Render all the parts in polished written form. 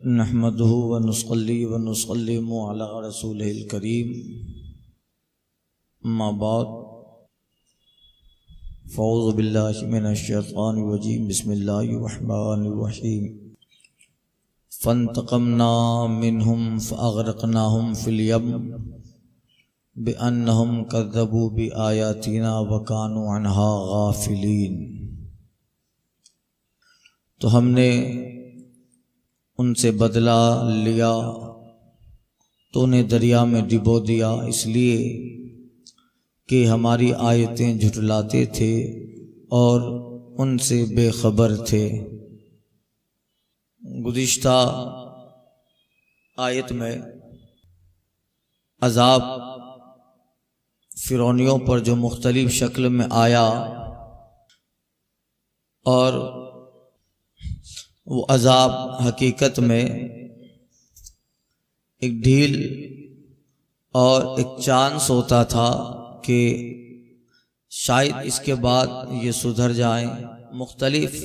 नहमदुहु व नुसल्ली व नुसल्लिमु अला रसूलिल करीम। अम्मा बाद, फ़ऊज़ु बिल्लाहि मिनश शैतानिर रजीम। बिस्मिल्लाहिर रहमानिर रहीम। फ़ंतक़मना मिनहुम फ़अग़रक़नाहुम फ़िल यम बिअन्नहुम कज़्ज़बू बिआयातिना व कानू अन्हा गाफ़िलीन। तो हमने उनसे बदला लिया तो उन्हें दरिया में डुबो दिया, इसलिए कि हमारी आयतें झुठलाते थे और उनसे बेखबर थे। गुज़िश्ता आयत में अज़ाब फ़िरौनियों पर जो मुख्तलिफ शक्ल में आया और वो अज़ाब हकीकत में एक ढील और एक चांस होता था कि शायद इसके बाद ये सुधर जाएं, मुख्तलिफ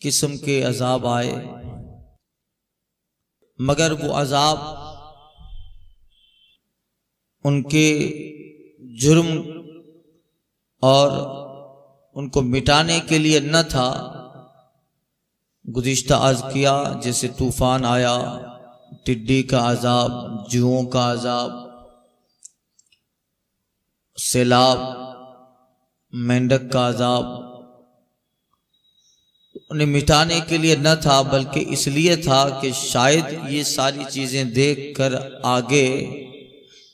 किस्म के अज़ाब आए, मगर वो अज़ाब उनके जुर्म और उनको मिटाने के लिए न था। गुज़िश्ता अर्ज़ किया जैसे तूफ़ान आया, टिड्डी का अज़ाब, जुओं का अज़ाब, सैलाब, मेंढक का अज़ाब, उन्हें मिटाने के लिए न था बल्कि इसलिए था कि शायद ये सारी चीज़ें देख कर आगे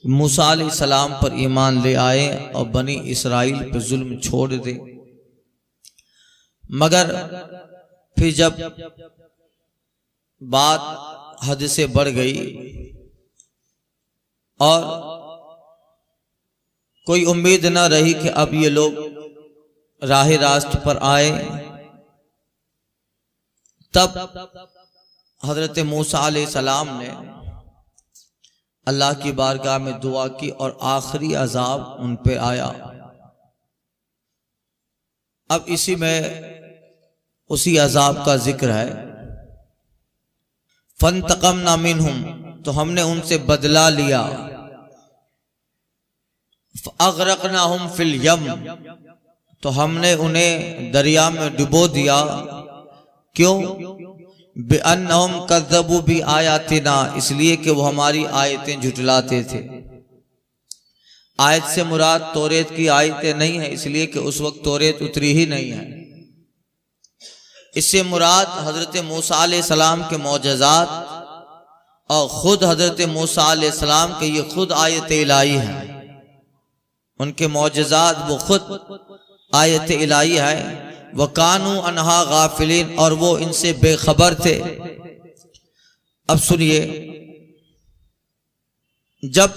मूसा अलैहिस्सलाम पर ईमान ले आए और बनी इसराइल पर जुल्म छोड़ दे। मगर फिर जब बात हद से बढ़ गई और कोई उम्मीद न रही कि अब ये लोग राह रास्त पर आए, तब हजरत मूसा अलैहिस्सलाम ने अल्लाह की बारगाह में दुआ की और आखिरी अजाब उन पे आया। अब इसी में उसी अजाब का जिक्र है। फ़ंतक़मना मिनहुम, तो हमने उनसे बदला लिया। फ़अग़रक़नाहुम फ़िल यम, तो हमने उन्हें दरिया में डुबो दिया। क्यों? बिअन्नहुम कज़्ज़बू बिआयातिना, इसलिए कि वो हमारी आयतें झुठलाते थे। आयत से मुराद तौरेत की आयतें नहीं है, इसलिए कि उस वक्त तौरेत उतरी ही नहीं है। इससे मुराद हजरत मूसा अलैहिस्सलाम के मौजज़ात और ख़ुद हजरत मूसा अलैहिस्सलाम के ये खुद आयत इलाही है। उनके मौजज़ात वो खुद आयत इलाही है। व कानू अन्हा गाफिलीन, और वो इनसे बेखबर थे। अब सुनिए, जब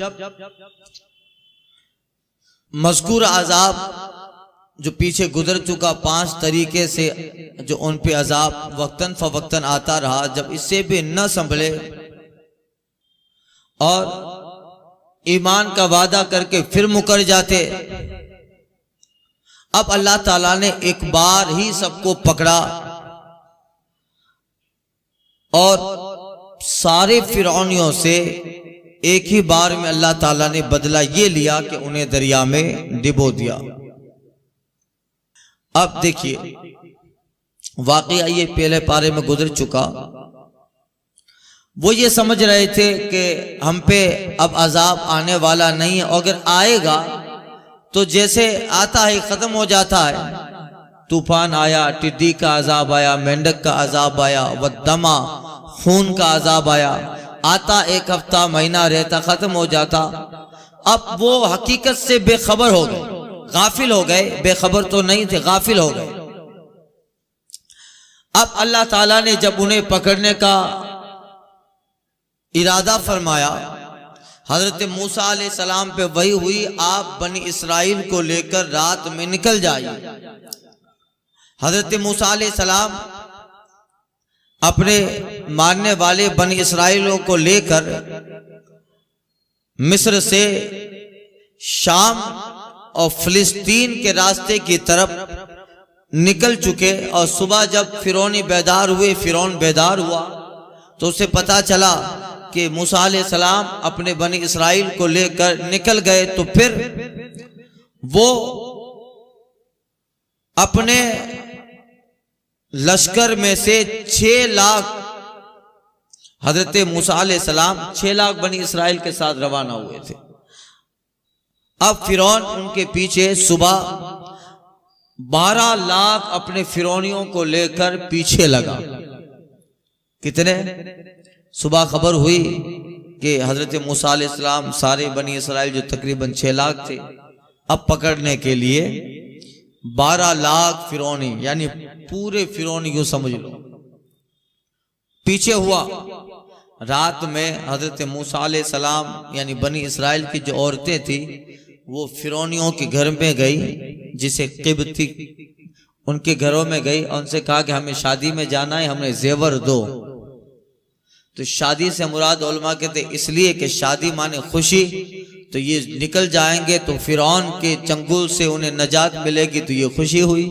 मज़कूर अज़ाब जो पीछे गुजर चुका 5 तरीके से जो उन पे अजाब वक्तन फवक्तन आता रहा, जब इससे भी न संभले और ईमान का वादा करके फिर मुकर जाते, अब अल्लाह ताला ने एक बार ही सबको पकड़ा और सारे फिरौनियों से एक ही बार में अल्लाह ताला ने बदला ये लिया कि उन्हें दरिया में डुबो दिया। अब देखिए, वाकया ये पहले पारे में गुजर चुका। वो ये समझ रहे थे कि हम पे अब अजाब आने वाला नहीं है, अगर आएगा तो जैसे आता है खत्म हो जाता है। तूफान आया, टिड्डी का अजाब आया, मेंढक का अजाब आया, वद्दमा खून का अजाब आया, आता एक हफ्ता महीना रहता, खत्म हो जाता। अब वो हकीकत से बेखबर हो गए, गाफिल हो गए, बेखबर तो नहीं थे, गाफिल हो गए। अब अल्लाह ताला ने जब उन्हें पकड़ने का इरादा फरमाया, हजरत मूसा अलैहिस्सलाम पे वही हुई, आप बनी इसराइल को लेकर रात में निकल जाइए। हजरत मूसा अलैहिस्सलाम अपने मानने वाले बनी इसराइलों को लेकर मिस्र से शाम और फिलिस्तीन के रास्ते की तरफ निकल चुके। और सुबह जब फिरौनी बेदार हुए, फिरौन बेदार हुआ तो उसे पता चला कि मूसा अलैहिस्सलाम अपने बनी इसराइल को लेकर निकल गए, तो फिर वो अपने लश्कर में से 6 लाख, हजरत मूसा अलैहिस्सलाम 6 लाख बनी इसराइल के साथ रवाना हुए थे। अब फिरौन उनके पीछे सुबह 12 लाख अपने फिरौनियों को लेकर पीछे लगा। कितने? सुबह खबर हुई कि हजरत मूसा अलैहिस्सलाम सारे बनी इसराइल जो तकरीबन 6 लाख थे, अब पकड़ने के लिए 12 लाख फिरौनी, यानी पूरे फिरौनी को समझ लो, पीछे हुआ। रात में हजरत मूसा अलैहिस्सलाम यानी बनी इसराइल की जो औरतें थी वो फिरौनियों के घर में गई, जिसे किब्ती, उनके घरों में गई और उनसे कहा कि हमें शादी में जाना है, हमें जेवर दो। तो शादी से मुराद उलमा कहते इसलिए कि शादी माने खुशी, तो ये निकल जाएंगे तो फिरौन के चंगुल से उन्हें नजात मिलेगी, तो ये खुशी हुई।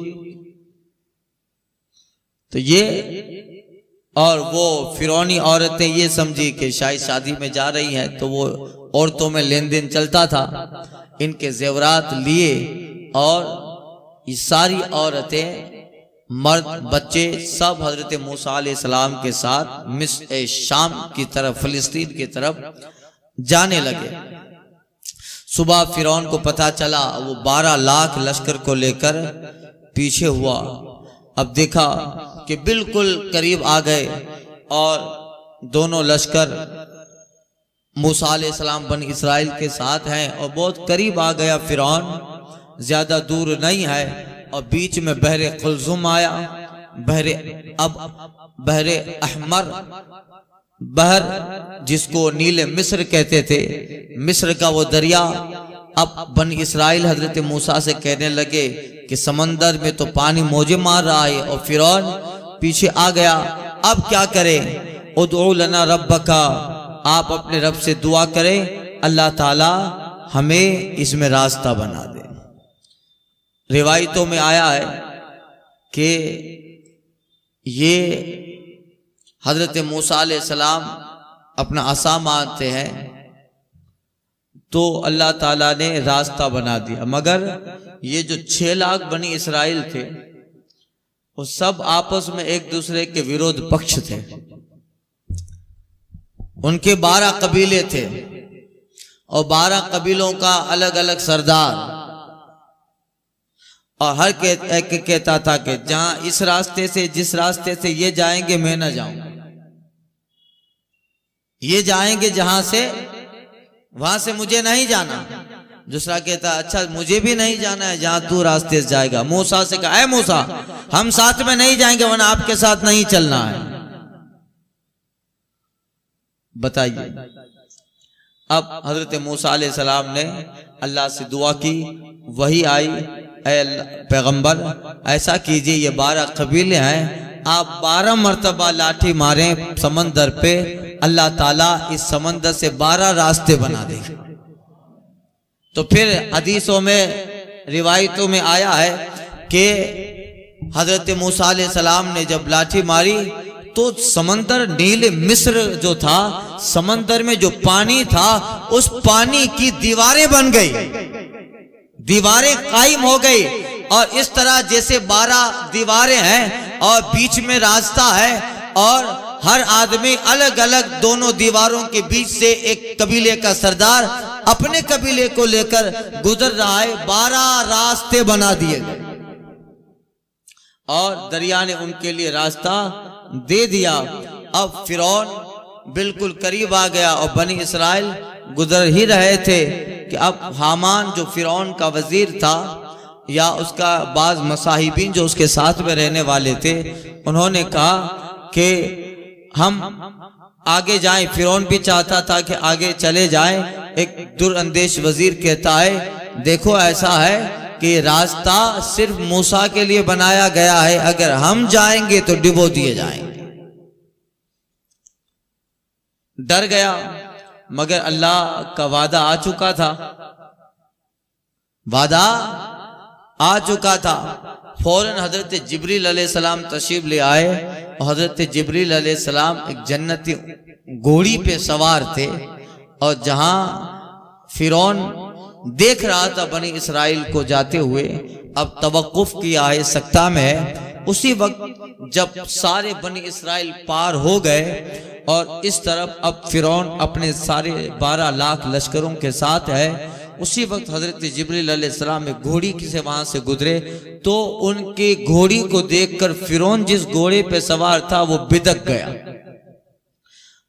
तो ये, और वो फिरौनी औरतें ये समझी कि शायद शादी में जा रही हैं, तो वो औरतों में लेन देन चलता था, इनके जेवरात लिए, और ये सारी औरतें, मर्द, बच्चे सब हजरत मूसा अलैहिस्सलाम के साथ मिस्र शाम की तरफ, फिलिस्तीन की तरफ जाने लगे। सुबह फिरौन को पता चला, वो 12 लाख लश्कर को लेकर पीछे हुआ। अब देखा कि बिल्कुल करीब आ गए और दोनों लश्कर मूसा अलैहिस्सलाम बनी इसराइल के साथ हैं और बहुत करीब आ गया फिरौन, ज्यादा दूर नहीं है। और बीच में बहरे कुलजुम आया, बहरे अहमर, बहर जिसको नीले मिस्र कहते थे, मिस्र का वो दरिया। अब बनी इसराइल हजरत मूसा से कहने लगे कि समंदर में तो पानी मौजे मार रहा है और फिरौन पीछे आ गया, अब क्या करें? उदउ लना रब्बका, आप अपने रब से दुआ करें, अल्लाह ताला हमें इसमें रास्ता बना दे। रिवायतों में आया है कि ये हजरत मूसा अलैहिस्सलाम अपना असा मारते हैं तो अल्लाह ताला ने रास्ता बना दिया, मगर ये जो 6 लाख बनी इसराइल थे वो सब आपस में एक दूसरे के विरोध पक्ष थे। उनके 12 कबीले थे और 12 कबीलों का अलग अलग सरदार, और हर एक कहता था कि जहां इस रास्ते से, जिस रास्ते से ये जाएंगे मैं ना जाऊं, ये जाएंगे जहां से, वहां से मुझे नहीं जाना। दूसरा कहता अच्छा मुझे भी नहीं जाना है जहां तू रास्ते से जाएगा। मूसा से कहा, ऐ मूसा हम साथ में नहीं जाएंगे वरना आपके साथ नहीं चलना है। बताइए। अब हजरत मूसा अलैहिस्सलाम ने अल्लाह से दुआ की, वही आई, पैगंबर ऐसा कीजिए ये 12 कबीले हैं, आप 12 मर्तबा लाठी मारें समंदर पे, अल्लाह ताला इस समंदर से 12 रास्ते बना देंगे। तो फिर हदीसों में, रिवायतों में आया है कि हजरत मूसा अलैहिस्सलाम ने जब लाठी मारी तो समंदर, नील मिस्र जो था, समंदर में जो पानी था उस पानी की दीवारें बन गई, दीवारें कायम हो गई। और इस तरह जैसे 12 दीवारें हैं और बीच में रास्ता है और हर आदमी अलग अलग दोनों दीवारों के बीच से एक कबीले का सरदार अपने कबीले को लेकर गुजर रहा है। 12 रास्ते बना दिए गए और दरिया ने उनके लिए रास्ता दे दिया। अब फिरौन बिल्कुल करीब आ गया और बनी इसराइल गुजर ही रहे थे कि अब हामान जो फिरौन का वजीर था या उसका बाज मसाहिबीन जो उसके साथ में रहने वाले थे, उन्होंने कहा कि हम आगे जाएं। फिरौन भी चाहता था कि आगे चले जाएं। एक दुरअंदेश वजीर कहता है देखो ऐसा है कि रास्ता सिर्फ मूसा के लिए बनाया गया है, अगर हम जाएंगे तो डिबो दिए जाएंगे। डर गया, मगर अल्लाह का वादा आ चुका था, वादा आ चुका था। फौरन हजरत जिब्रील अलैहिस्सलाम तशरीफ ले आए और हजरत जिब्रील अलैहिस्सलाम एक जन्नती घोड़ी पे सवार थे और जहां फिरौन देख रहा था बनी इसराइल को जाते हुए, अब तवक्कुफ किया है, सख्ता में है। उसी वक्त जब सारे बनी इसराइल पार हो गए और इस तरफ अब फिरौन अपने सारे 12 लाख लश्करों के साथ है, उसी वक्त हजरत जिब्रील अलैहिस्सलाम एक घोड़ी से वहां से गुजरे तो उनकी घोड़ी को देखकर फिरौन जिस घोड़े पे सवार था वो बिदक गया।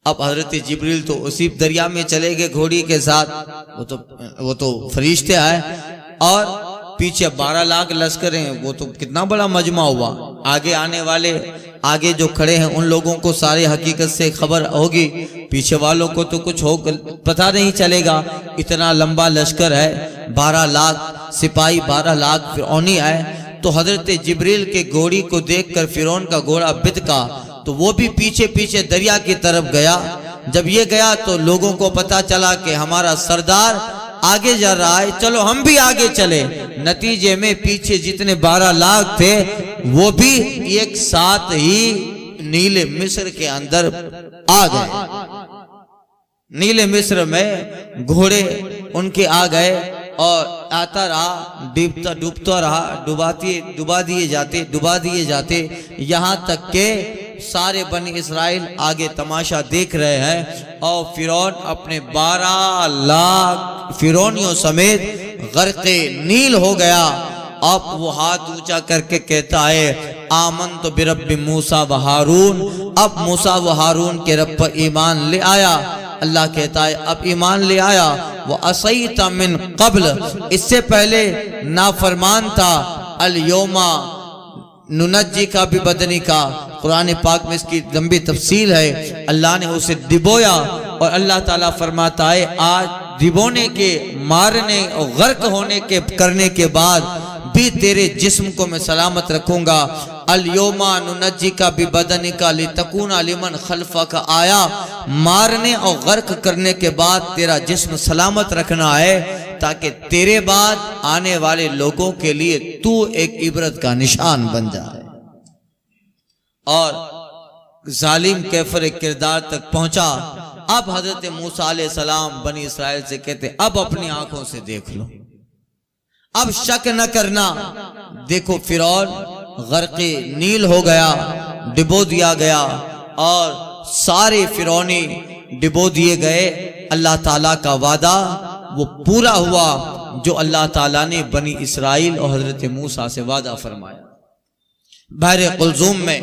अब हजरत जिब्रील तो उसी दरिया में चले गए घोड़ी के साथ, वो तो फरिश्ते आए और पीछे 12 लाख लश्कर हैं, वो तो कितना बड़ा मजमा हुआ। आगे आने वाले, आगे जो खड़े हैं उन लोगों को सारी हकीकत से खबर होगी, पीछे वालों को तो कुछ हो पता नहीं चलेगा। इतना लंबा लश्कर है, 12 लाख सिपाही, 12 लाख फिरौनी आए। तो हजरत जिब्रील के घोड़ी को देखकर फिरौन का घोड़ा बिदका तो वो भी पीछे पीछे दरिया की तरफ गया। जब ये गया तो लोगों को पता चला कि हमारा सरदार आगे जा रहा है, चलो हम भी आगे चले। नतीजे में पीछे जितने 12 लाख थे वो भी एक साथ ही नीले मिस्र के अंदर आ गए। नीले मिस्र में घोड़े उनके आ गए और आता रहा, डूबता रहा, डुबा दिए जाते यहाँ तक के सारे बनी इसराइल आगे तमाशा देख रहे हैं और फिरौन अपने 12 लाख फिरौनियों समेत गर्क़े नील हो गया। अब वो हाथ ऊंचा करके कहता है, आमन तो बिरब्बि मूसा व हारून। अब मूसा व हारून के रब पर ईमान ले आया। अल्लाह कहता है अब ईमान ले आया। वो असईता मिन क़ब्ल, इससे पहले नाफरमान था। अल यौमा नुनज्जी का भी बदनी का, कुरान पाक में इसकी लंबी तफसील है। अल्लाह ने उसे डिबोया और अल्लाह ताला फरमाता है आज डिबोने के, मारने और गर्क होने के करने के बाद भी तेरे जिस्म को मैं सलामत रखूंगा। अल यौमा नुनज्जी का भी बदनी का लितकूना लिमन खल्फा का आया, मारने और गर्क करने के बाद तेरा जिस्म सलामत रखना है ताकि तेरे बाद आने वाले लोगों के लिए तू एक इबरत का निशान बन जाए। और जालिम कैफर किरदार तक पहुंचा। अब हजरत मूसा अलैहि सलाम बनी इसराइल से कहते अब अपनी आंखों से देख लो, अब शक न करना। देखो फिरौन गर्क़े नील हो गया, डिबो दिया गया और सारे फिरौनी डिबो दिए गए। अल्लाह ताला का वादा वो पूरा हुआ जो अल्लाह ताला ने बनी इसराइल और हजरत मूसा से वादा फरमाया। बहरे कुलज़ुम में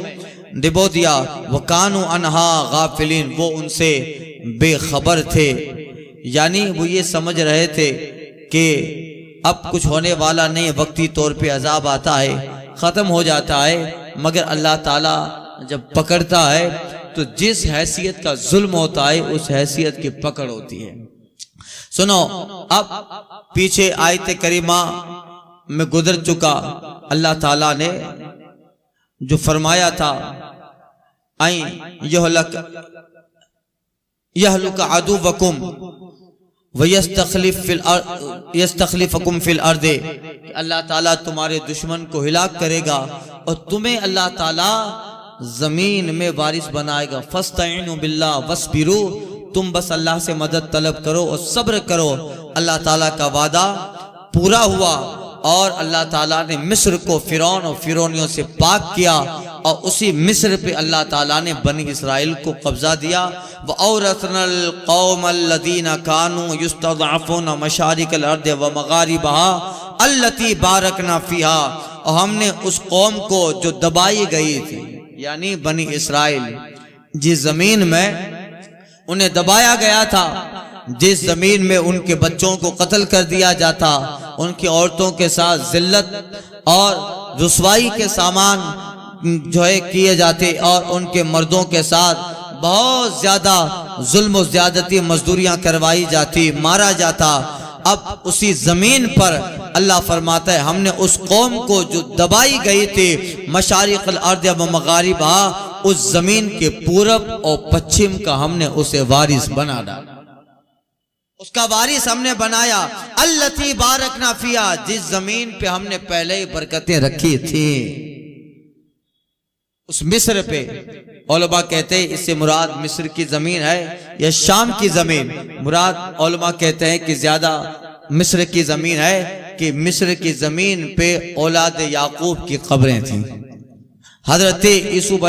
डिबो दिया। वो कानू अनहा गाफिलीन, वो उनसे बेखबर थे, यानी वो ये समझ रहे थे कि अब कुछ होने वाला नहीं, वक्ती तौर पे अजाब आता है, खत्म हो जाता है। मगर अल्लाह ताला जब पकड़ता है तो जिस हैसियत का जुल्म होता है उस हैसियत की पकड़ होती है। सुनो, अब पीछे आयत करीमा में गुजर चुका अल्लाह ताला ने जो फरमाया था, आई यहलुक अदुवकुम यस्तखलिफकुम फिल अर्दे, अल्लाह ताला तुम्हारे दुश्मन को हिलाक करेगा और तुम्हें अल्लाह ताला जमीन में वारिस बनाएगा। फस्तईनु बिल्लाह वस्बिरू, तुम बस अल्लाह से मदद तलब करो और सब्र करो। अल्लाह ताला का वादा पूरा हुआ और अल्लाह ताला ने मिस्र को फिरौन और फिरौनियों से पाक किया और उसी मिस्र पे अल्लाह ताला ने बनी इसराइल को कब्जा दिया। वऔरसनल कौमल्लज़ीना कानू युस्तज़अफ़ूना मशारिकल अर्द व मगारिबहा अल्लती बारकना फीहा, और हमने उस कौम को जो दबाई गई थी, यानी बनी इसराइल, जिस जमीन में उन्हें दबाया गया था, जिस जमीन में उनके बच्चों को कत्ल कर दिया जाता, उनकी औरतों के साथ जिल्लत और रुसवाई के सामान जो है किए जाते और उनके मर्दों के साथ बहुत ज्यादा जुल्म और ज्यादती मजदूरियां करवाई जाती, मारा जाता। अब उसी जमीन पर अल्लाह फरमाता है हमने उस कौम को जो दबाई गई थी मशारिक़ल अर्द व मगारिबहा, उस जमीन के पूरब और पश्चिम का हमने उसे वारिस बना डाला। उसका वारिस हमने बनाया। अल्लती बारकना फिया, जिस जमीन पे हमने पहले ही बरकतें रखी थी, उस मिस्र पे। उलमा कहते हैं इससे मुराद मिस्र की जमीन है या शाम की जमीन। मुराद उलमा कहते हैं कि ज्यादा मिस्र की जमीन है, कि मिस्र की जमीन पे औलाद याकूब की कब्रें थी। हजरत यूसुफ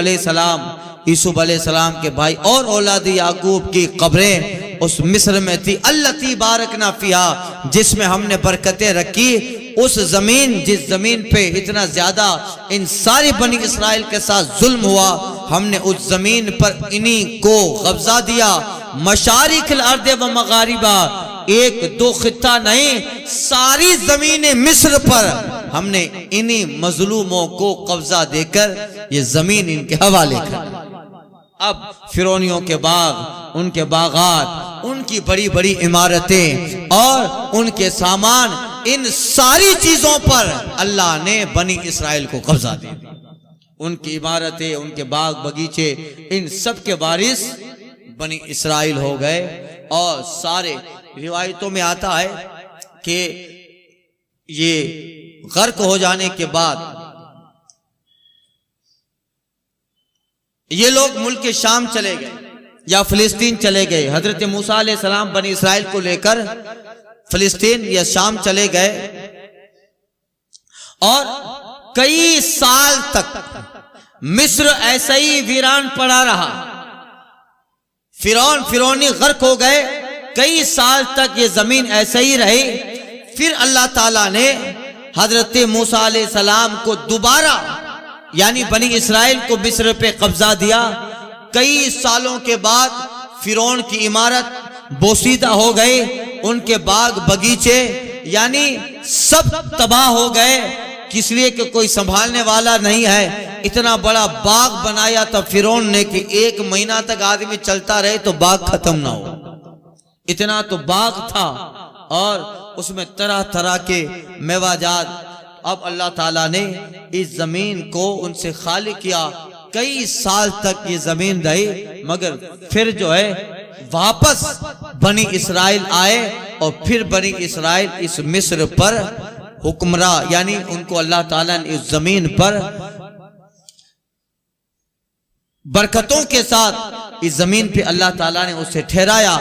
अलैहिस्सलाम के भाई और औलाद याकूब की कब्रें उस मिस्र में थी। अल्लती बारकना फिहा, जिसमें हमने बरकतें रखी। उस जमीन, जिस जमीन पे इतना ज्यादा इन सारी बनी इसराइल के साथ जुल्म हुआ, हमने उस जमीन पर इन्हीं को कब्जा दिया। मशारिक़िल अर्द व मगारिबा, एक दो खित्ता नहीं, सारी जमीन मिस्र पर हमने इन्हीं मजलूमों को कब्जा देकर ये जमीन इनके हवाले कर। अब फिरौनियों के बाग, उनके बागात, उनकी बड़ी बड़ी इमारतें और उनके सामान, इन सारी चीजों पर अल्लाह ने बनी इसराइल को कब्जा दे दिया। उनकी इमारतें, उनके बाग बगीचे, इन सब के वारिस बनी इसराइल हो गए। और सारे रिवायतों में आता है कि ये गर्क हो जाने के बाद ये लोग मुल्क शाम चले गए या फिलिस्तीन चले गए। हजरत मूसा अलैहिस्सलाम बनी इसराइल को लेकर फिलिस्तीन या शाम चले गए और कई साल तक मिस्र ऐसा ही वीरान पड़ा रहा। फिरौनी गर्क हो गए, कई साल तक ये जमीन ऐसे ही रही। फिर अल्लाह ताला ने हजरत मूसा अलैहिस्सलाम को दोबारा, यानी बनी इसराइल को मिस्र पे कब्जा दिया। कई सालों के बाद फिरौन की इमारत बोसीदा हो गई, उनके बाग बगीचे यानी सब तबाह हो गए, किस लिए कि कोई संभालने वाला नहीं है। इतना बड़ा बाग बनाया था फिरौन ने कि 1 महीना तक आदमी चलता रहे तो बाग खत्म ना हो, इतना तो बाग था और उसमें तरह तरह के मेवाजात। अब अल्लाह ताला ने इस जमीन को उनसे खाली किया। कई साल तक ये जमीन रही, मगर फिर जो है वापस बनी इसराइल आए और फिर बनी इसराइल इस मिस्र पर हुक्मरा, यानी उनको अल्लाह ताला ने इस जमीन पर बरकतों के साथ इस जमीन पे अल्लाह ताला ने उसे ठहराया।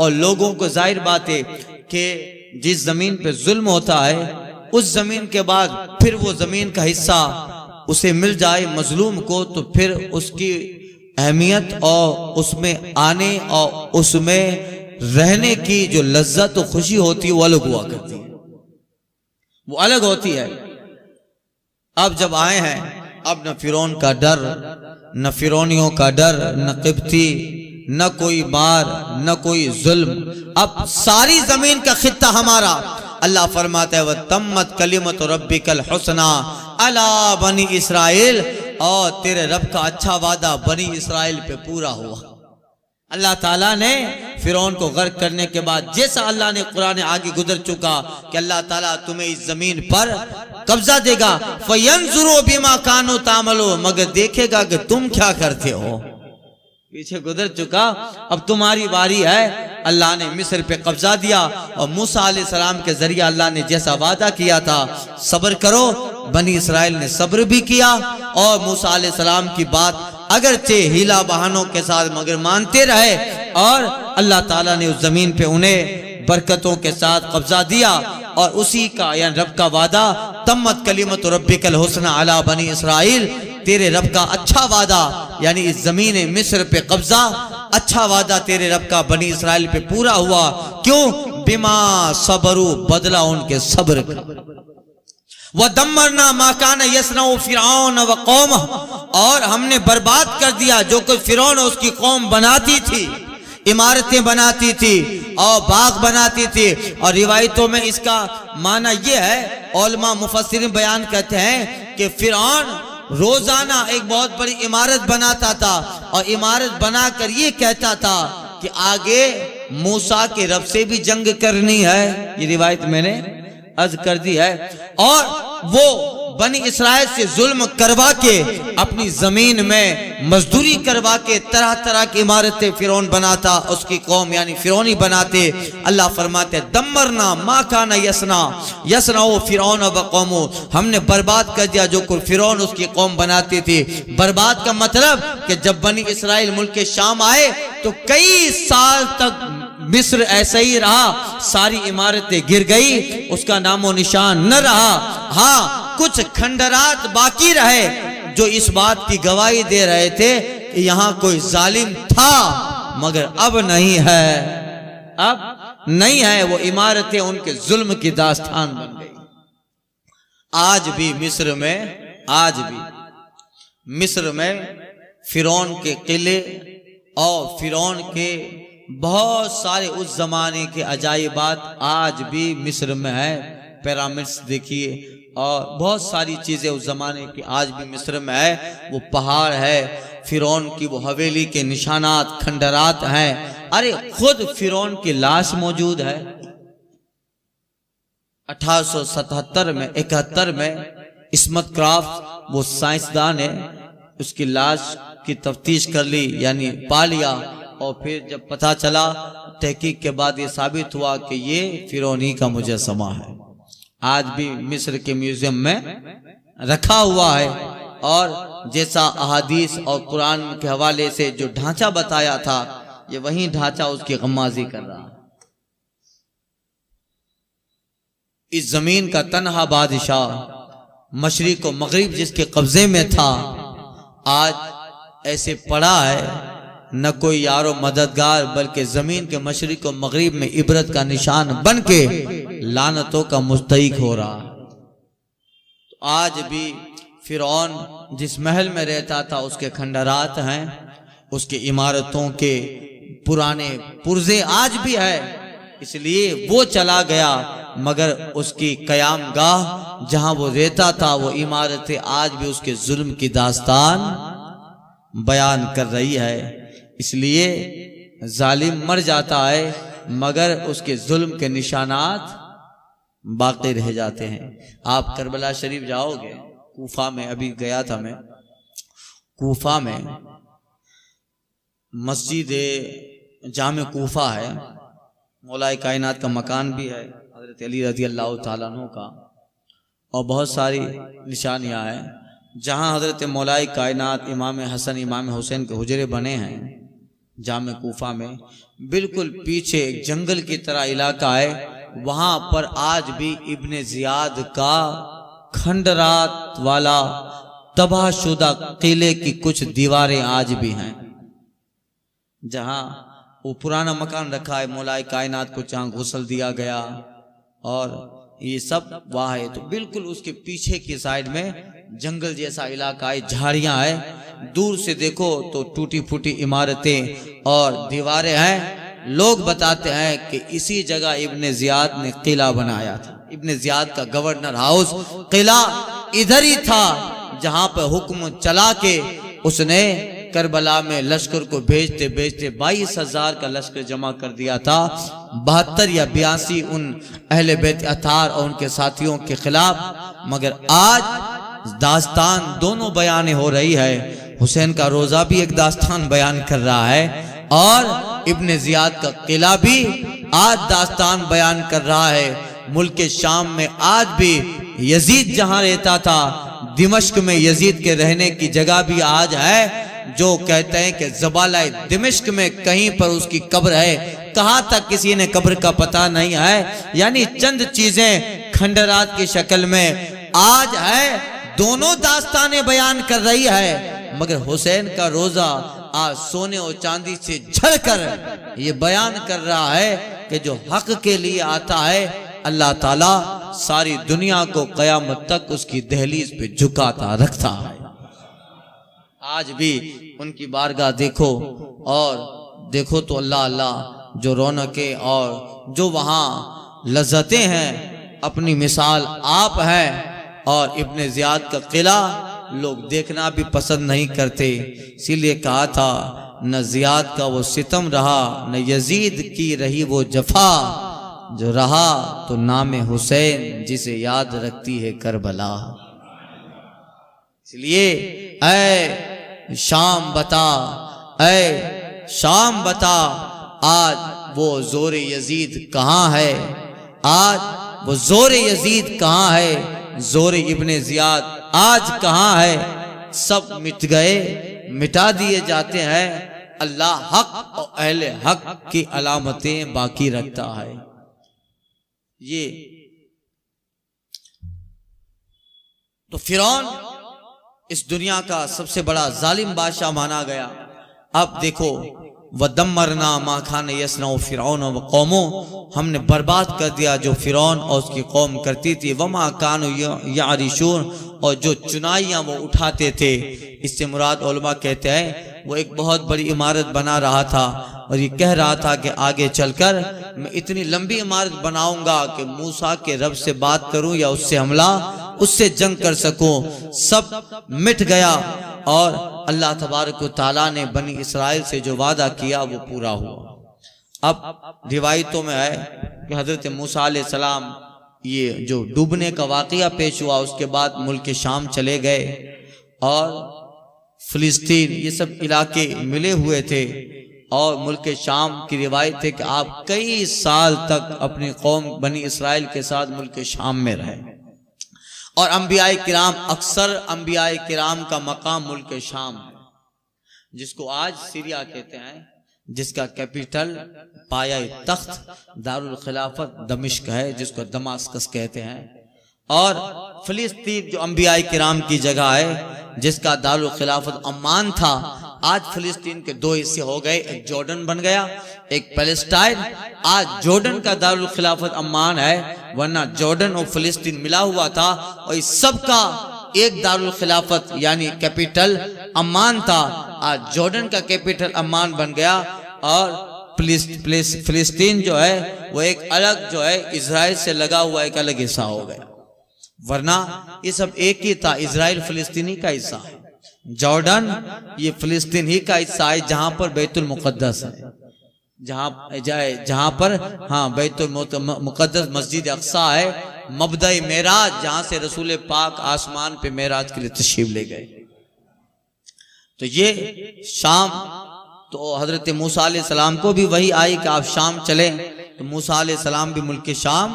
और लोगों को जाहिर बात है कि जिस जमीन पे जुल्म होता है, उस जमीन के बाद फिर वो जमीन का हिस्सा उसे मिल जाए मजलूम को, तो फिर उसकी अहमियत और उसमें आने और उसमें रहने की जो लज्जत और खुशी होती है वो अलग हुआ करती है, वो अलग होती है। अब जब आए हैं, अब न फिरौन का डर, न फिरौनियों का डर, न किब्ती, न कोई मार, न कोई जुल्म। अब सारी जमीन का खित्ता हमारा। अल्लाह फरमाता है, व तम्मत कलिमत रब्बिकल हुस्ना अला बनी इसराइल, और तेरे रब का अच्छा वादा बनी इसराइल पे पूरा हुआ। अल्लाह ताला ने फिरौन को गर्क करने के बाद, जैसा अल्लाह ने कुरान आगे गुजर चुका कि अल्लाह ताला तुम्हें इस जमीन पर कब्जा देगा। फयंजुरू बिमा कानू तामलू, मगर देखेगा कि तुम क्या करते हो। पीछे गुजर चुका, अब तुम्हारी बारी है। अल्लाह ने मिस्र पे कब्जा दिया और मूसा अलैहिस्सलाम के जरिए अल्लाह ने जैसा वादा किया था, सब्र करो, बनी इसराइल ने सब्र भी किया। और मूसा अलैहिस्सलाम की बात अगरचे हीला बहानों के साथ मगर मानते रहे, और अल्लाह ताला ने उस जमीन पे उन्हें बरकतों के साथ कब्जा दिया। और उसी का यानी रब का वादा, तम्मत कलिमत रब्बिकल हुस्ना अला बनी इसराइल, तेरे रब का अच्छा वादा, यानी इस जमीन मिस्र पे कब्जा, अच्छा वादा तेरे रब का बनी इसराइल पे पूरा हुआ। क्यों? बिमा सबरू, बदला उनके सब्र का। व दम्मरना माकान यसनऊ फिरौन व कौम, और हमने बर्बाद कर दिया जो कोई फिरौन और उसकी कौम बनाती थी, इमारतें बनाती थी और बाग बनाती थी। और रिवायतों में इसका माना यह है, उलमा मुफस्सिरीन बयान करते हैं कि फिरौन रोजाना एक बहुत बड़ी इमारत बनाता था और इमारत बनाकर ये कहता था कि आगे मूसा के रब से भी जंग करनी है। ये रिवायत मैंने अर्ज कर दी है। और वो बनी इसराइल से जुल्म करवा के अपनी जमीन में मजदूरी करवा के तरह तरह की इमारतें फिरौन बनाता, उसकी कौम यानी फिरौनी बनाते। अल्लाह फरमाते दम्मरना मा काना यसना वो फिरौन व कौमो, हमने बर्बाद कर दिया जो कुछ फिरौन उसकी कौम बनाती थी। बर्बाद का मतलब कि जब बनी इसराइल मुल्क शाम आए तो कई साल तक मिस्र ऐसा ही रहा, सारी इमारतें गिर गई, उसका नामो निशान न रहा। हाँ, कुछ खंडरात बाकी रहे जो इस बात की गवाही दे रहे थे कि यहां कोई जालिम था, मगर अब नहीं है, अब नहीं है। वो इमारतें उनके जुल्म की दास्तान बन गई। आज भी मिस्र में फिरौन के किले और फिरौन के बहुत सारे उस जमाने के अजाइबात आज भी मिस्र में है। पिरामिड्स देखिए और बहुत सारी चीजें उस जमाने की आज भी मिस्र में है। वो पहाड़ है, फिरौन की वो हवेली के निशानात खंडरात हैं। अरे खुद फिरौन की लाश मौजूद है। 1877 में 71 में इस्मत क्राफ्ट वो साइंसदान है, उसकी लाश की तफ्तीश कर ली, यानी पा लिया। और फिर जब पता चला तहकीक के बाद ये साबित हुआ कि ये फिरौनी का मुजस्समा है। आज भी मिस्र के म्यूजियम में रखा हुआ है। और जैसा अहादीस और कुरान के हवाले से जो ढांचा बताया था, ये वही ढांचा उसकी गम्माजी कर रहा है। इस जमीन का तन्हा बादशाह मशरिक और मगरिब जिसके कब्जे में था, आज ऐसे पड़ा है, न कोई यारो मददगार, बल्कि जमीन के मशरिक और मगरिब में इबरत का निशान बन के लानतों का मुस्तहिक हो रहा है। तो आज भी फिरौन जिस महल में रहता था उसके खंडरात हैं, उसकी इमारतों के पुराने पुर्जे आज भी है। इसलिए वो चला गया, मगर उसकी कयाम गाह जहां वो रहता था, वो इमारतें आज भी उसके जुल्म की दास्तान बयान कर रही है। इसलिए जालिम मर जाता है, मगर उसके जुल्म के निशानात बाकी रह जाते हैं। आप करबला शरीफ जाओगे, कूफा में अभी गया था मैं, कूफा में मस्जिद जामे कूफा है, मौलाए कायनात का मकान भी है, हजरत अली रज़ी अल्लाह ताला अन्हु का, और बहुत सारी निशानियां हैं जहां हजरत मौलाए कायनात इमाम हसन इमाम हुसैन के हुजरे बने हैं। जामे कूफा में बिल्कुल पीछे एक जंगल की तरह इलाका है, वहां पर आज भी इब्ने जियाद का खंडरात वाला तबाहशुदा किले की कुछ दीवारें आज भी हैं। जहां वो पुराना मकान रखा है, मौलाए कायनात को जहां गुस्ल दिया गया और ये सब वहाँ है। तो बिल्कुल उसके पीछे की साइड में जंगल जैसा इलाका है, झाड़ियां है, दूर से देखो तो टूटी फूटी इमारतें और दीवारें हैं। लोग बताते हैं कि इसी जगह इब्ने जियाद ने किला बनाया था। इब्ने जियाद का गवर्नर हाउस किला इधर ही था, जहां पर हुक्म चला के उसने करबला में लश्कर को भेजते भेजते 22,000 का लश्कर जमा कर दिया था। 72 या 82 उन अहले बैत अतार और उनके साथियों के खिलाफ। मगर आज दास्तान दोनों बयान हो रही है। हुसैन का रोजा भी एक दास्तान बयान कर रहा है और इब्ने जियाद का किला भी आज दास्तान बयान कर रहा है। मुल्क शाम में आज भी यजीद जहां रहता था, दिमश्क में यजीद के रहने की जगह भी आज है, जो कहते हैं कि ज़बाला दिमश्क में कहीं पर उसकी कब्र है। कहां तक किसी ने कब्र का पता नहीं है। यानी चंद चीजें खंडरात की शक्ल में आज है, दोनों दास्तानें बयान कर रही है। मगर हुसैन का रोजा आज सोने और चांदी से झड़कर ये बयान कर रहा है कि जो हक के लिए आता है, अल्लाह ताला सारी दुनिया को कयामत तक उसकी दहलीज पे झुकाता रखता है। आज भी उनकी बारगाह देखो और देखो तो अल्लाह अल्लाह जो रौनकें और जो वहाँ लज्जतें हैं, अपनी मिसाल आप हैं। और इब्ने जियाद का किला लोग देखना भी पसंद नहीं करते। इसीलिए कहा था, न जियाद का वो सितम रहा, न यजीद की रही वो जफा, जो रहा तो नाम हुसैन जिसे याद रखती है करबला। इसलिए ऐ शाम बता, ऐ शाम बता, आज वो जोर यजीद कहाँ है, आज वो जोर यजीद कहाँ है, जोर इब्ने जियाद आज कहाँ है। सब मिट गए, मिटा दिए जाते हैं, अल्लाह हक और अहले हक की अलामतें बाकी रखता है। ये तो फिरौन इस दुनिया का सबसे बड़ा जालिम बादशाह माना गया। अब देखो, वदम्मरना मा खान यसनउ फिरौन व कौमो, हमने बर्बाद कर दिया जो फिरौन और उसकी कौम करती थी। वमा कानु यारिशून, और जो चुनाइयाँ वो उठाते थे। इससे मुराद उलमा कहते हैं वो एक बहुत बड़ी इमारत बना रहा था और ये कह रहा था कि आगे चलकर मैं इतनी लंबी इमारत बनाऊंगा कि मूसा के रब से बात करूं या उससे हमला, उससे जंग कर सकूं। सब मिट गया और अल्लाह तबारक व तआला ने बनी इसराइल से जो वादा किया वो पूरा हुआ। अब रिवायतों में है कि हजरत मूसा अलैहि सलाम ये जो डूबने का वाकया पेश हुआ, उसके बाद मुल्क शाम चले गए और फिलिस्तीन ये सब इलाके मिले हुए थे। और मुल्क शाम की रिवायत है कि आप कई साल तक अपनी कौम बनी इसराइल के साथ मुल्क शाम में रहे। और अंबियाए किराम, अक्सर अंबियाए किराम का मकाम मुल्क शाम है, जिसको आज सीरिया कहते हैं, जिसका कैपिटल पाया तख्त दारुल खिलाफत दमिश्क है, जिसको दमास्कस कहते हैं। और फिलिस्तीन जो अंबियाए किराम की जगह है, जिसका दारुल खिलाफत अम्मान था, आज फिलिस्तीन के दो हिस्से हो गए, एक जॉर्डन बन गया, एक पैलेस्टाइन। आज जॉर्डन का दारुल खिलाफत अम्मान है, वरना जॉर्डन और फिलिस्तीन मिला हुआ था और इस सब का एक दारुल खिलाफत यानी कैपिटल अम्मान था। आज जॉर्डन का कैपिटल अम्मान बन गया और फिलिस्तीन जो है वो एक अलग जो है इजराइल से लगा हुआ एक अलग हिस्सा हो गया, वरना ये सब एक ही था। इजराइल फिलिस्तीनी का हिस्सा है, जॉर्डन ये फिलिस्तीन ही का हिस्सा है, जहां पर बैतुल मुकद्दस है, जहां पर हाँ बैतुल मुकद्दस मस्जिद अक्सा है, मबदाई मेराज, जहां से रसूल पाक आसमान पे मेराज के लिए तशरीफ ले गए। तो ये शाम, तो हजरत मूसा अलैहि सलाम को भी वही आई कि आप शाम चले, तो मूसा अलैहि सलाम भी मुल्क शाम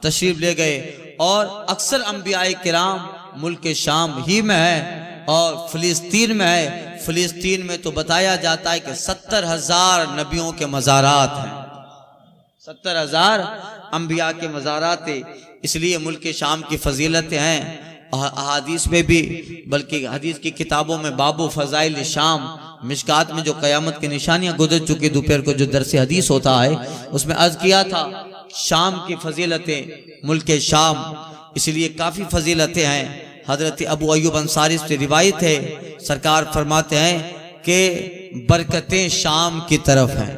तशरीफ ले गए। और अक्सर अंबियाए किराम मुल्क शाम ही में है और फिलिस्तीन में है। फिलिस्तीन में तो बताया जाता है कि 70,000 नबियों के मज़ारात हैं, 70,000 अंबिया के मज़ारात है। इसलिए मुल्क शाम की फजीलतें हैं अहादीस में भी, बल्कि हदीस की किताबों में बाबू फजाइल शाम, मिशकात में जो क़यामत की निशानियां गुजर चुकी, दोपहर को जो दरस हदीस होता है उसमें अर्ज किया था शाम की फजीलतें, मुल्क शाम, इसलिए काफ़ी फजीलतें हैं। हजरत अबू अय्यूब अंसारी से रिवायत है, सरकार फरमाते हैं कि बरकतें शाम की तरफ हैं।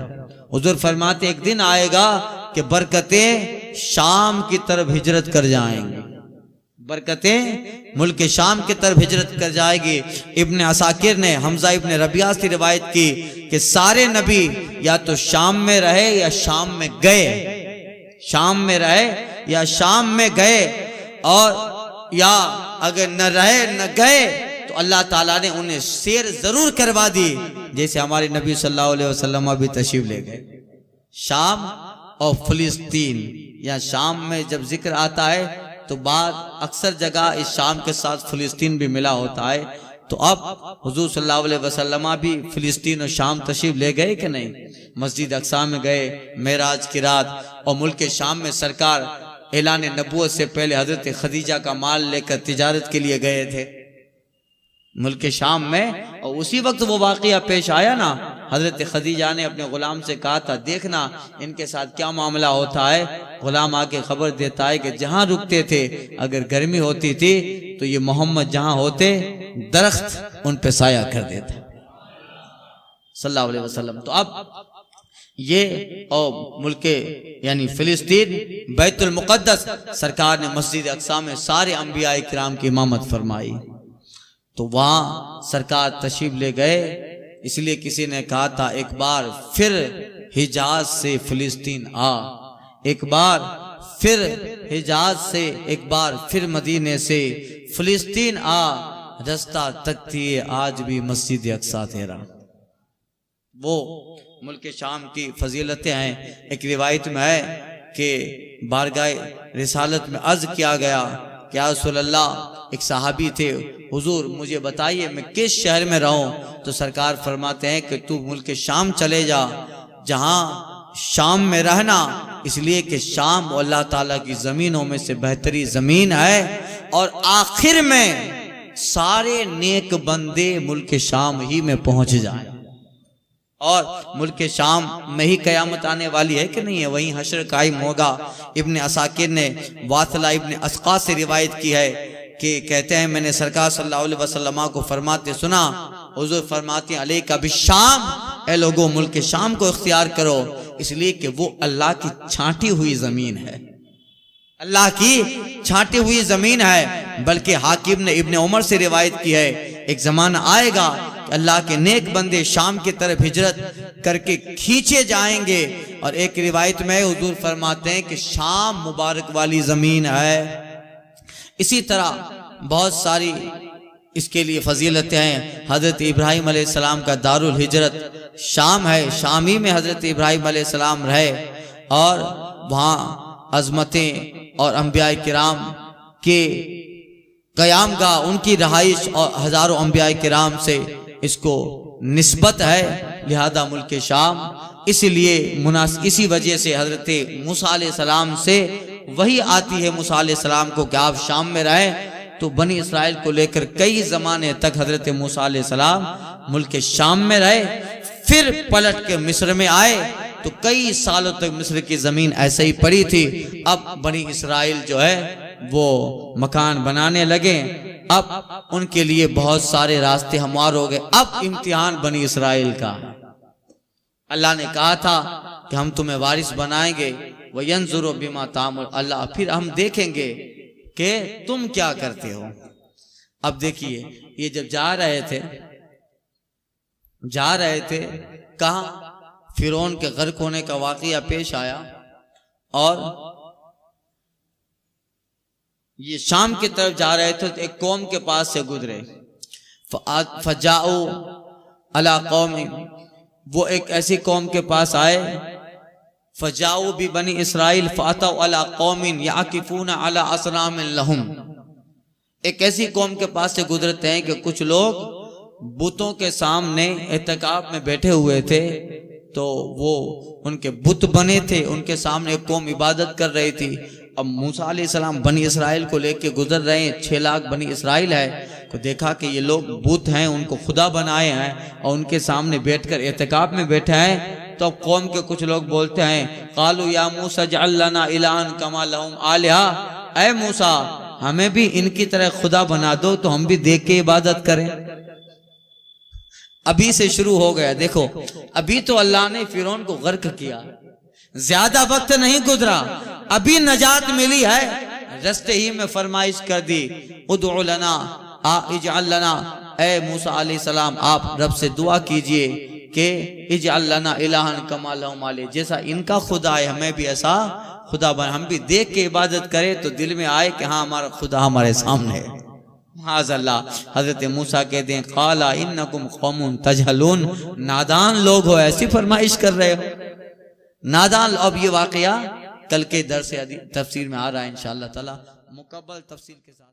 हुजूर फरमाते एक दिन आएगा कि बरकतें शाम की तरफ हिजरत कर जाएंगी, बरकतें मुल्क शाम की तरफ हिजरत कर जाएगी। इब्ने असाकिर ने हमजा इब्ने रबिया से रिवायत की कि सारे नबी या तो शाम में रहे या शाम में गए, शाम में रहे या शाम में गए, और या अगर न रहे न गए तो अल्लाह ताला ने उन्हें सैर जरूर करवा दी, जैसे हमारे नबी सल्लल्लाहु अलैहि वसल्लम भी तशरीफ ले गए। शाम और फिलिस्तीन या शाम में जब जिक्र आता है तो बात अक्सर जगह इस शाम के साथ फिलिस्तीन भी मिला होता है। तो अब हुजूर सल्लल्लाहु अलैहि वसल्लम भी फिलिस्तीन और शाम तशरीफ ले गए कि नहीं? मस्जिद अक्सा में गए मेराज की रात, और मुल्क शाम में सरकार ऐलान नबूवत से पहले हजरत खदीजा का माल लेकर तिजारत के लिए गए थे मुल्क शाम में। और उसी वक्त वो वाकया पेश आया ना, हजरत खदीजा ने अपने गुलाम से कहा था देखना इनके साथ क्या मामला होता है। गुलाम आके खबर देता है कि जहां रुकते थे अगर गर्मी होती थी तो ये मोहम्मद जहां होते दरख्त उन पे साया कर देता सल्लल्लाहु अलैहि वसल्लम। तो अब ये और मुल्क यानी फिलिस्तीन बैतुल मुकद्दस, सरकार ने मस्जिद अक्सा में सारे अंबिया किराम की इमामत फरमाई, तो वहां सरकार तशरीफ ले गए। इसलिए किसी ने कहा था एक बार फिर हिजाज से फिलिस्तीन आ, एक बार फिर हिजाज से, एक बार फिर मदीने से फिलिस्तीन आ, रास्ता तकती है आज भी मस्जिद अक्सा तेरा। वो मुल्क शाम की फजीलतें हैं। एक रिवायत में है कि बारगाह रिसालत में अर्ज किया गया कि या रसूलल्लाह, एक सहाबी थे, हुजूर मुझे बताइए मैं किस शहर में रहूं? तो सरकार फरमाते हैं कि तू मुल्क शाम चले जा, जहां शाम में रहना, इसलिए कि शाम अल्लाह ताला की जमीनों में से बेहतरी जमीन है और आखिर में सारे नेक बंदे मुल्क शाम ही में पहुंच जाएं। और मुल्क शाम में ही कयामत आने वाली है कि नहीं है, वहीं हश्र कायम होगा। इब्ने असाकिर ने वासला इब्ने अस्का से रिवायत की है कि कहते हैं मैंने सरकार सल्लल्लाहु अलैहि वसल्लम को फरमाते सुना, हुजूर फरमाते हैं अलैका बिश्शाम, ए लोगों मुल्क शाम को इख्तियार करो, इसलिए कि वो अल्लाह की छांटी हुई जमीन है, अल्लाह की छांटी हुई जमीन है। बल्कि हाकिम ने इब्ने उमर से रिवायत की है, एक जमाना आएगा कि अल्लाह के नेक बंदे शाम की तरफ हिजरत करके खींचे जाएंगे। और एक रिवायत में हुजूर फरमाते हैं कि शाम मुबारक वाली जमीन है। इसी तरह बहुत सारी इसके लिए फजीलतें हैं। हजरत इब्राहिम अलैहिस्सलाम का दारुल हिजरत शाम है, शामी में हजरत इब्राहिम अलैहिस्सलाम रहे और वहाँ अजमतें और अंबिया किराम के कयाम गाह, उनकी रहाइश और हजारों अंबिया किराम से इसको निस्बत है, लिहाजा मुल्क शाम। इसलिए इसी वजह से हजरत मूसा अलैहिस्सलाम से वही आती है मूसा अलैहिस्सलाम को कि आप शाम में रहे। तो बनी इसराइल को लेकर कई जमाने तक हजरत मूसा अलैहिस्सलाम मुल्क शाम में रहे, फिर पलट के मिस्र में आए तो कई सालों तक मिस्र की जमीन ऐसे ही पड़ी थी। अब बनी इसराइल जो है वो मकान बनाने लगे, अब उनके लिए बहुत सारे रास्ते हमवार हो गए। अब इम्तिहान बनी इसराइल का, अल्लाह ने कहा था कि हम तुम्हें वारिस बनाएंगे, वयंजुरु बिमा तामुल, अल्लाह फिर हम देखेंगे कि तुम क्या करते हो। अब देखिए ये जब जा रहे थे कहा फिरौन के गर्क होने का वाकया पेश आया और ये शाम की तरफ जा रहे थे तो एक कौम के पास से गुजरे। फजाओ अला कौम, वो एक ऐसी कौम के पास आए। फजाओ भी बनी इसराइल फातौ अला कौमिन याकिफून अला असनामिन लहुम, एक ऐसी कौम के पास से गुजरते हैं कि कुछ लोग बुतों के सामने एतकाफ में बैठे हुए थे, तो वो उनके बुत बने थे, उनके सामने एक कौम इबादत कर रही थी। अब मूसा अलैहिस्सलाम बनी इसराइल को लेके गुजर रहे हैं, 6 लाख बनी इसराइल है, तो देखा कि ये लोग बुत हैं, उनको खुदा बनाए हैं और उनके सामने बैठकर एतकाफ में बैठे हैं। तो कौम के कुछ लोग बोलते हैं कालू या मूसा जअल लना इलाहन कमा लहुम आलिहा, ऐ मूसा हमें भी इनकी तरह खुदा बना दो तो हम भी देख के इबादत करें। अभी से शुरू हो गया, देखो अभी तो अल्लाह ने फिरौन को गर्क किया, ज्यादा वक्त नहीं गुजरा, अभी नजात मिली है, रस्ते ही में फरमाइश कर दी उदउ लना इजअल लना, ऐ मूसा अलैहिस्सलाम आप रब से दुआ कीजिए कि इजअल लना इलाहन कमा लहुम आलिह, जैसा इनका खुदा है हमें भी ऐसा खुदा बना, हम भी देख के इबादत करें तो दिल में आए कि हाँ हमारा खुदा हमारे सामने है। हजरत मूसा कहते हैं काला इन्नकुम कौमुन तजहलून, नादान लोग हो, ऐसी फरमाइश कर रहे हो, नादान। अब ये वाकया कल के दर्स तफसीर में आ रहा है इंशाअल्लाह ताला मुकम्मल तफसील के साथ।